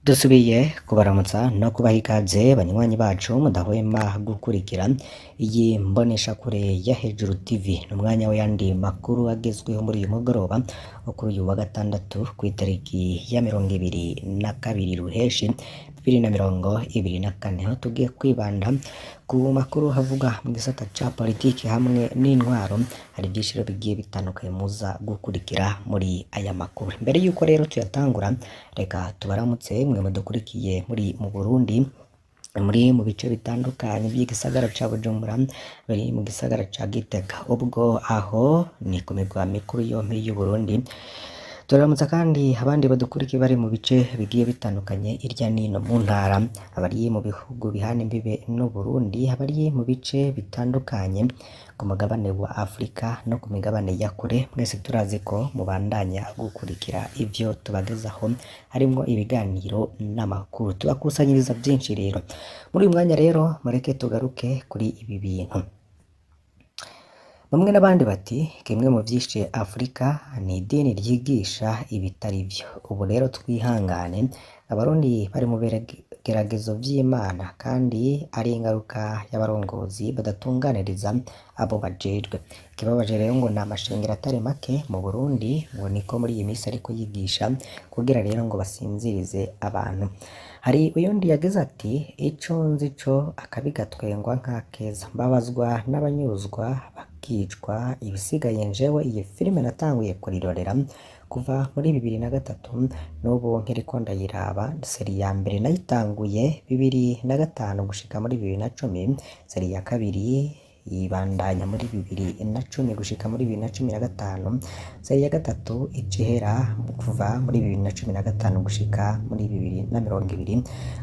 Dusubiye kubaramutsa no kubaha ikaze banywanyi bacu mudahwema gukurikira iyi mboneshakure ya Hejuru TV. Ni umwanya w'ayandi makuru agezweho muri uyu mugoroba wo kuri uyu wa gatandatu ku itariki ya 22 Ruheshi 2024, aho tugiye kwibanda ku makuru havuga mu gisata ca politiki hamwe n'intwaro. Hari ibyiciro bigiye bitandukanye muza gukurikira muri aya makuru. Mbere yuko rero tuyatangura, reka tubaramutse mwe mudukurikiye muri mu Burundi, muri mu bice bitandukanye by'igisagara ca Bujumbura, bari mu gisagara ca Gitega, ubwo aho ni ku migwa mikuru yompi y'u Burundi. Turamutsa kandi abandi badukurikiye bari mu bice bigiye bitandukanye irya nino mu ntara, abari mu bihugu bihana imbibe n'u Burundi, abari mu bice bitandukanye ku mugabane wa Afrika no ku migabane ya kure. Mwese turazi ko mubandanya gukurikira ivyo tubagezaho, harimwo ibiganiro n'amakuru tubakusanyiriza byinshi. Rero muri uyu mwanya rero mureke tugaruke kuri ibi bintu. Bamwe n'abandi bati kimwe mu vyishe Afrika ni idini ryigisha ibitari vyo. Ubu rero twihangane, abarundi bari mu geragezo vy'Imana kandi ari ingaruka y'abarongozi badatunganiriza abo bajejwe. Ikibabaje rero ngo ni amashengero atari make mu Burundi ngo niko muri iyi minsi ariko yigisha kugira rero ngo basinzirize abantu. Hari uyundi yagize ati ico nzi co akabi gatwengwa nk'akeza, mbabazwa n'abanyuzwa bakicwa, ibisigaye njewe iyi filime natanguye kurirorera kuva muri 2003 n'ubu nkiriko ndayiraba. Seri ya mbere nayitanguye 2005 gushika muri 2010, seri ya kabiri ibandanya muri 2010 gushika muri 2015, seri ya gatatu icihera kuva muri 2015 gushika muri 2020.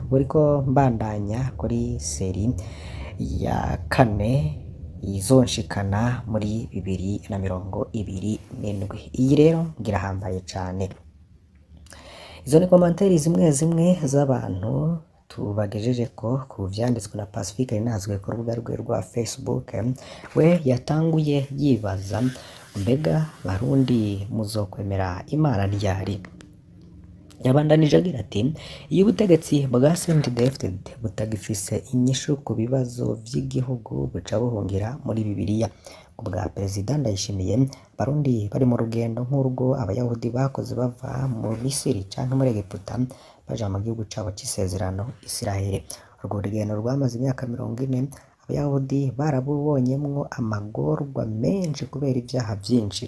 Buriko mbandanya kuri seri ya kane izonshikana muri 2027. Iyi rero ngirahambaye cane. Izo ni komanteri zimwe zimwe z'abantu tubagejeje ko ku vyanditswe na Pacifique Ninazwe ku rubuga rwe rwa Facebook. We yatanguye yibaza mbega Barundi muzokwemera Imana ryari? Yabandanije agira ati iyo ubutegetsi bwa CNDD-FDD butagifise inyishu ku bibazo vy'igihugu buca buhungira muri Bibiliya. Ubwa Perezida Ndayishimiye, Barundi bari mu rugendo nk'urwo Abayahudi bakoze bava mu Misiri canke muri Egiputa baja mu gihugu cabo c'isezerano Isiraheli. Urwo rugendo rwamaze imyaka 40. Abayahudi barabubonyemwo amagorwa menshi kubera ivyaha vyinshi.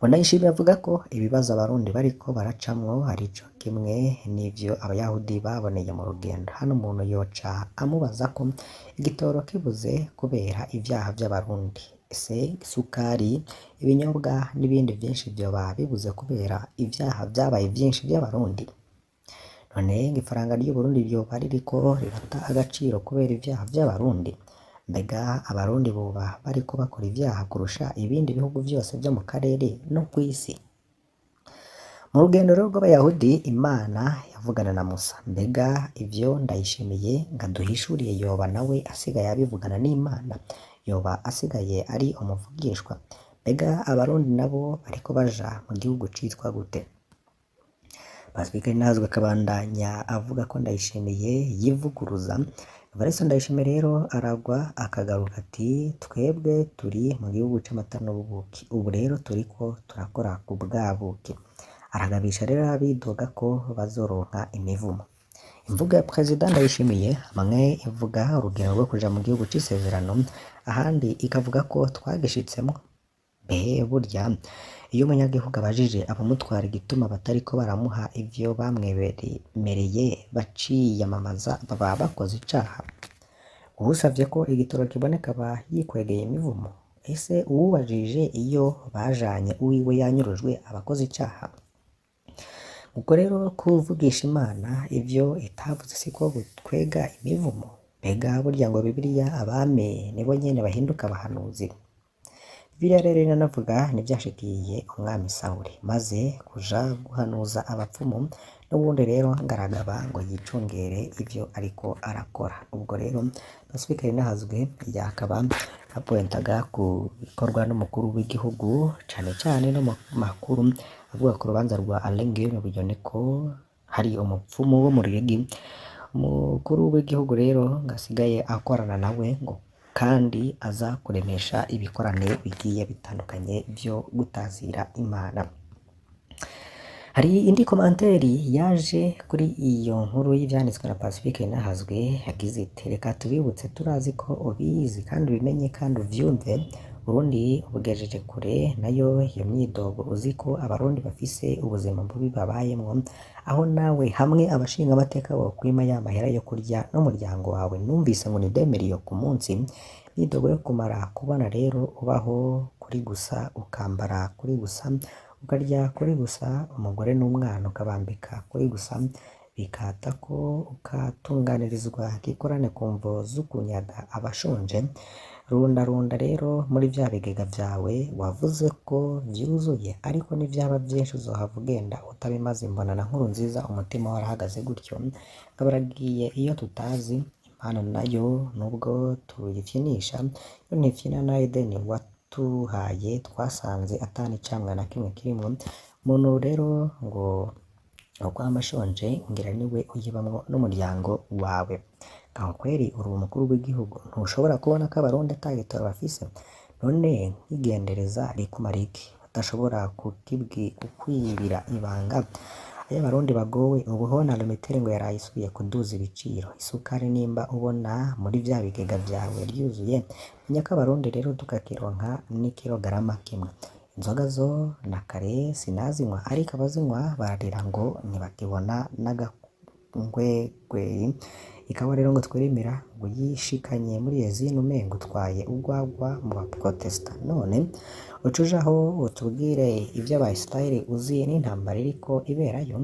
Ndayishimiye avuga ko ibibazo Abarundi bariko baracamwo arico kimwe n'ivyo Abayahudi baboneye mu rugendo. Hano umuntu yoca amubaza ko igitoro kibuze kubera ivyaha vy'Abarundi, ese isukari, ibinyobwa n'ibindi vyinshi vyoba bibuze kubera ivyaha vyabaye vyinshi vy'Abarundi? None ifaranga ry'u Burundi ryoba ririko rirata agaciro kubera ivyaha vy'Abarundi? Mbega Abarundi boba bariko bakora ivyaha kurusha ibindi bihugu vyose vyo mu karere no kw'isi? Mu rugendo rw'Abayahudi Imana yavugana na Musa. Mbega ivyo Ndayishimiye ngaduhishuriye yoba nawe asigaye abivugana n'Imana? Yoba asigaye ari umuvugishwa? Mbega Abarundi nabo bariko baja mu gihugu citwa gute? Pacifique Ninazwe akabandanya avuga ko Ndayishimiye yivuguruza. Evariste Ndayishimiye rero aragwa akagaruka ati twebwe turi mu gihugu c'amata n'ubuki, ubu rero turiko turakora ku bwabuki. Aragabisha rero abidoga ko bazoronka imivumo. Imvugo ya Perezida Ndayishimiye hamwe ivuga urugendo rwo kuja mu gihugu c'isezerano, ahandi ikavuga ko twagishitsemwo. Burya iyo umunyagihugu abajije abamutwara igituma batariko baramuha ivyo bamwemereye baciyamamaza, baba bakoze icaha. Uwusavye ko igitoro kiboneka aba yikwegeye imivumo. Ese uwubajije iyo bajanye uwiwe yanyurujwe abakoze icaha? Ubwo rero kuvugisha Imana ivyo itavuze siko gutwega imivumo? Mbega burya ngo Bibiliya abami nibo nyene bahinduka abahanuzi? Bibiliya rero inanavuga n'ivyashikiye umwami Sawuli maze kuja guhanuza abapfumu, n'ubundi rero ngaragaba ngo yicungere ivyo ariko arakora. Ubwo rero Pacifique Ninazwe yakaba apointaga ku bikorwa n'umukuru w'igihugu cane cane no mu makuru avuga ku rubanza rwa Alain Guillaume Bunyoni ko hari umupfumu wo mu Ruyigi, umukuru w'igihugu rero ngo asigaye akorana nawe ngo kandi aza kuremesha ibikorane bigiye bitandukanye byo gutazira Imana. Hari indi komanteri yaje kuri iyo nkuru y'ivyanditswe na Pacifique Ninahazwe yagize iti reka tubibutse turazi ko ubizi kandi ubimenye kandi uvyumve Burundi bugejeje kure nayo iyo myidogo uzi ko abarundi bafise ubuzima bubi babayemwo aho nawe hamwe abashinga amateka bokwima ya mahera yo kurya n'umuryango wawe numvise ngo ni 2 millions ku munsi myidogo yo kumara kubona rero ubaho kuri gusa ukambara kuri gusa ukarya kuri gusa umugore n'umwana ukabambika kuri gusa bikata ko ukatunganirizwa gikorane kumvo z'ukunyaga abashonje runda rero muri vya bigega vyawe wavuze ko vyuzuye ariko n'ivyaba vyinshi uzohava ugenda utabimaze imbonana nkuru nziza umutima warahagaze gutyo kabaragiye iyo tutazi Imana nayo nubwo tuyifyinisha yo ntifyina na Edeni watuhaye twasanze atani camwa na kimwe kirimwo umuntu rero ngo ukwama ashonje ngira niwe uyibamwo n'umuryango wawe aho kweri uri umukuru w'igihugu ntushobora kubona ko abarundi ata gitoro bafise none nk'igendereza rikumara iki badashobora kukwibira ibanga ayo abarundi bagowe ubuho na Lumitere ngo yarayisubiye kuduza ibiciro isukari nimba ubona muri vya bigega vyawe ryuzuye menya ko abarundi rero tukakironka n'ikilogarama kimwe inzoga zo na kare sinazinywa ariko abazinywa bararira ngo ntibakibona n'agangwegweyi ikawa rero ngo twirimira ngo yishikanye muri Yezini umengo utwaye ugwagwa mu baprotesta none ucujaho utubwire ivyo aba Israeli uzi n'intambara iriko iberayo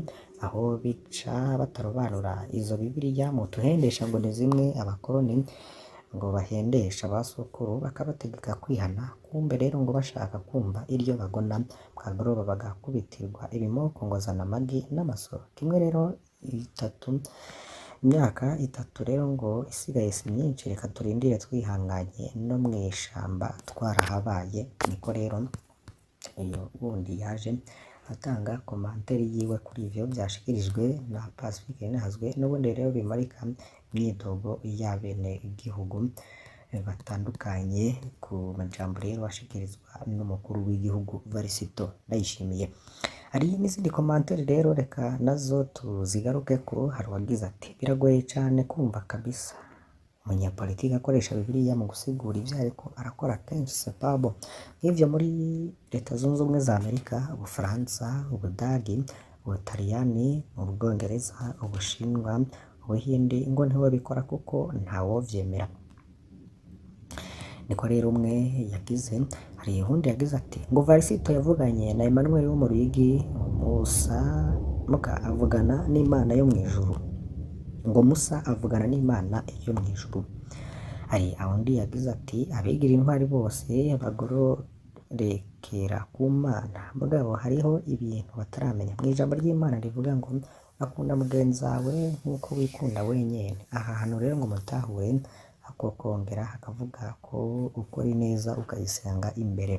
aho bica batarobanura izo Bibiliya mu tuhendesha ngo ni zimwe abakoroni ngo bahendesha basukuru bakabategeka kwihana kumbe rero ngo bashaka kumva iryo bagona bwagoroba bagakubitirwa ibimoko ngo zana amagi n'amasoro kimwe rero imyaka itatu rero ngo isigaye si myinshi reka turindire twihanganye no mw'ishamba twarahabaye niko rero iyo wundi yaje atanga komanteri yiwe kuri ivyo vyashikirijwe na Pacifique Ninahazwe n'ubundi rero bimarika imyidogo y'abene igihugu batandukanye ku majambo rero ashikirizwa n'umukuru w'igihugu Varisito Ndayishimiye. Hari n'izindi komanteri rero reka nazo tuzigarukeko hari uwagize ati biragoye cane kumva kabisa umunyapolitiki akoresha Bibiliya mu gusigura ivyo ariko arakora kenshi sepabo nk'ivyo muri Leta Zunze Ubumwe za Amerika Ubufaransa Ubudagi Ubutaliyani Ubwongereza Ubushinwa Ubuhindi ngo ntiwabikora kuko ntawovyemera niko rero umwe yagize hari uwundi yagize ati ngo Varisito yavuganye na Emmanuel wo mu Ruyigi Musa muka avugana n'Imana yo mw'ijuru ngo Musa avugana n'Imana yo mw'ijuru hari uwundi yagize ati abigira intwari bose bagororekera ku Mana mugabo hariho ibintu bataramenya mw'ijambo ry'Imana rivuga ngo akunda mugenzi wawe nk'uko wikunda wenyene aha hantu rero ngo mutahure ako kongera hakavuga ko ukora neza ukayisenga imbere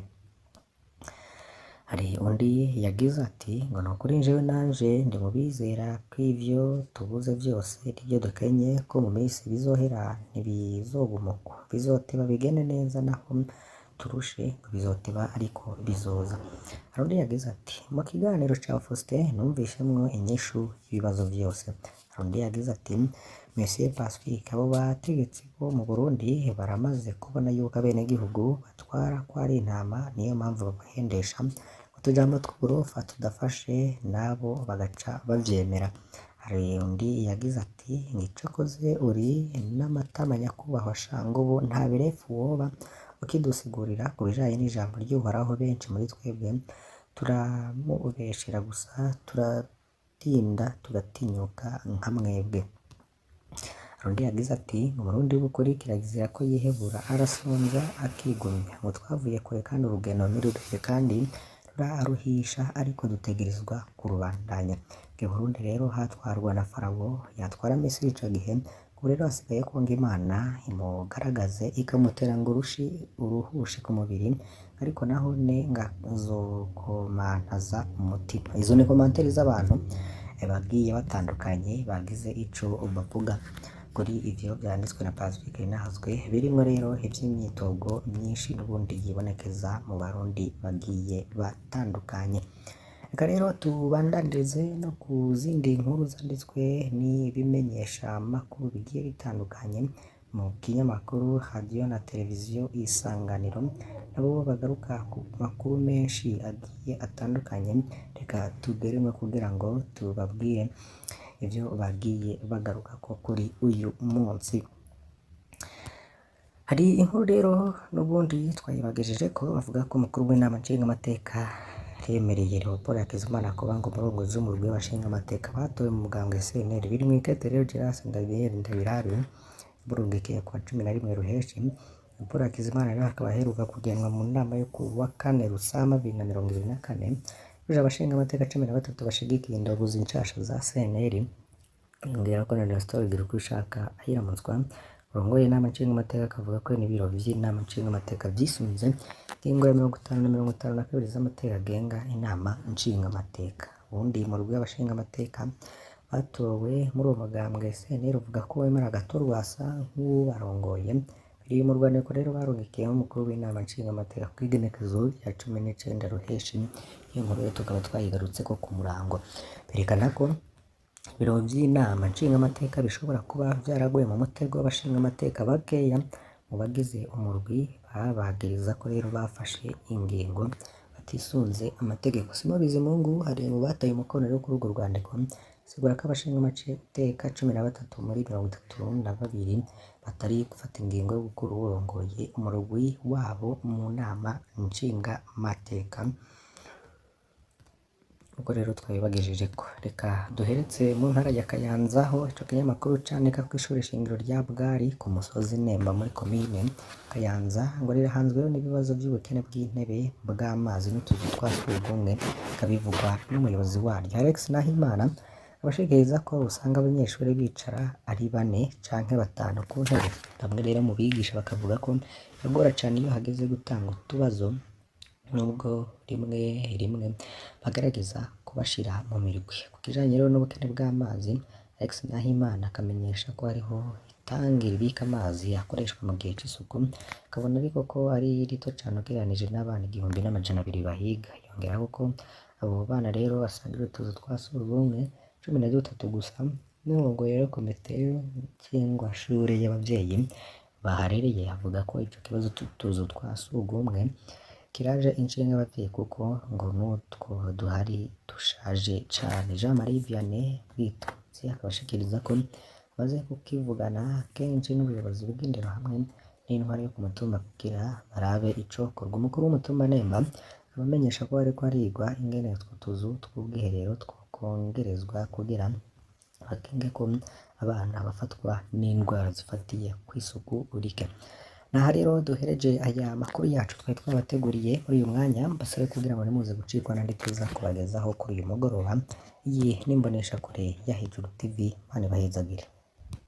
hari undi yagize ati ngo nukuri jewe nanje ndi mu bizera ko ivyo tubuze vyose nivyo dukenye ko mu minsi bizohera ntibizogumuko bizoteba bigende neza naho turushe bizoteba ariko bizoza hari undi yagize ati mu kiganiro ca Faustin numvishemwo inyishu y'ibibazo vyose hari undi yagize ati Monsieur Pacifique abo bategetsi bo mu Burundi baramaze kubona yuko abenegihugu batwara ko ari intama niyo mpamvu babahendesha utujambo tw'uburofa tudafashe nabo bagaca bavyemera hari undi yagize ati ngicokoze uri n'amatama nyakubahwa shango ubu nta birefu woba ukidusigurira ku bijanye n'ijambo ry'Uhoraho benshi muri twebwe turamubeshera gusa turatinda tugatinyuka nka mwebwe Rundi yagize ati umurundi w'ukuri kirazira ko yihebura arasonza akigumya ngo twavuye kure kandi urugendo nirureke kandi ruraruhisha ariko dutegerezwa kurubandanya Burundi rero hatwarwa na Farawo yatwara Misiri ico gihe ubu rero hasigaye ko ngo Imana imugaragaze ikamutera ngo uruhushe ku mubiri ariko naho ne ngazokomantaza umutima izo ni komanteri z'abantu bagiye batandukanye bagize ico bavuga kuri ivyo vyanditswe na Pacifique Ninahazwe, birimwo rero ivy'imyitogo myinshi n'ubundi yibonekeza mu Barundi bagiye batandukanye. Reka rero tubandanirize no ku zindi nkuru zanditswe n'ibimenyesha makuru bigiye bitandukanye mu kinyamakuru radio na televiziyo Isanganiro, nabo bagaruka ku makuru menshi agiye atandukanye. Reka tugeremwe kugira ngo tubabwire ivyo bagiye bagaruka ko kuri uyu munsi. Hari inkuru rero n'ubundi twayibagejeje ko bavuga ko umukuru w'inama nshingamateka yemereye Leopold Hakizimana kuba ngo umurongozi w'umurwi w'abashingamateka batowe mu mugambwe CNL, biri mw'ikete rero Gérard Ndabirabe burungikiye kwa 11 Ruheshi. Leopold Hakizimana rero akaba aheruka kugenwa mu nama yo ku wa 4 Rusama 2024 ruje abashingamateka 13 bashigikiye indogozi nshasha za CNL. Yongera ko na Nestor Girukishaka ayiramutswa urongoye inama nshingamateka akavuga ko n'ibiro vy'inama nshingamateka vyisunze ingingo ya 50 na 52 z'amateka agenga inama nshingamateka. Ubundi mu rwego rw'abashingamateka batowe muri uwo mugambwe CNL uvuga ko wemera agatorwa asa nk'ubarongoye. Biri mu rwandiko rero barungikiye umukuru w'inama nshingamateka ku igenekezo rya 19 Ruheshi. Iyo nkuru rero tukaba twayigarutse ko ku murango berekana ko ibiro vy'inama nshingamateka bishobora kuba vyaraguye mu mutego w'abashingamateka bakeya mu bagize umurwi babagiriza ko rero bafashe ingingo batisunze amategeko. Simon Bizimungu hari mu bataye umukono rero kuri urwo rwandiko, sigura ko abashingamateka 13 muri 32 batari gufata ingingo yo gukura uwurongoye umurwi wabo mu nama nshingamateka. Ubwo rero twabibagejeje ko reka duheretse mu ntara ya Kayanza, aho ico kinyamakuru candika ko ishuri shingiro rya Bwari ku musozi Nemba muri komine Kayanza ngo rirahanzweho n'ibibazo by'ubukene bw'intebe bw'amazi n'utuzu twa sugumwe, kabivugwa n'umuyobozi waryo Alex Nahimana. Abashikiriza ko usanga abanyeshuri bicara ari 4 canke 5 ku ntebe. Bamwe rero mu bigisha bakavuga ko bigora cane iyo hageze gutanga utubazo, nubwo rimwe bagerageza kubashira mu mirwi. Ku kijanye rero n'ubukene bw'amazi, Alex Nahimana akamenyesha ko hariho itangi ribika amazi akoreshwa mu gihe c'isuku, akabona ariko ko ari rito cane ugereranije n'abana 1200 bahiga. Yongeraho ko abo bana rero basangira utuzu twa sugumwe 13 gusa. N'ubwo rero komite nshingwashure y'abavyeyi baharereye avuga ko ico kibazo c'utuzu twa sugumwe kiraje inshinga abavyeyi kuko ngo n'utwo duhari dushaje cane. Jean Marie Vianney Bwitonzi akabashikiriza ko baze kukivugana kenshi n'ubuyobozi bw'indero hamwe n'intwari yo ku mutumba kugira barabe ico korwa. Umukuru w'umutumba Nemba abamenyesha ko ariko arigwa ingene utwo tuzu tw'ubwiherero twokongerezwa kugira bakenge ko abana bafatwa n'indwara zifatiye kw'isuku rike. Naha rero duhereje aya makuru yacu twari twabateguriye muri uyu mwanya, basabe kugira ngo nimuze gucikwa n'andi tuza kubagezaho kuri uyu mugoroba. Iyi nimbonesha kure ya Hejuru TV, Mana ibahezagire.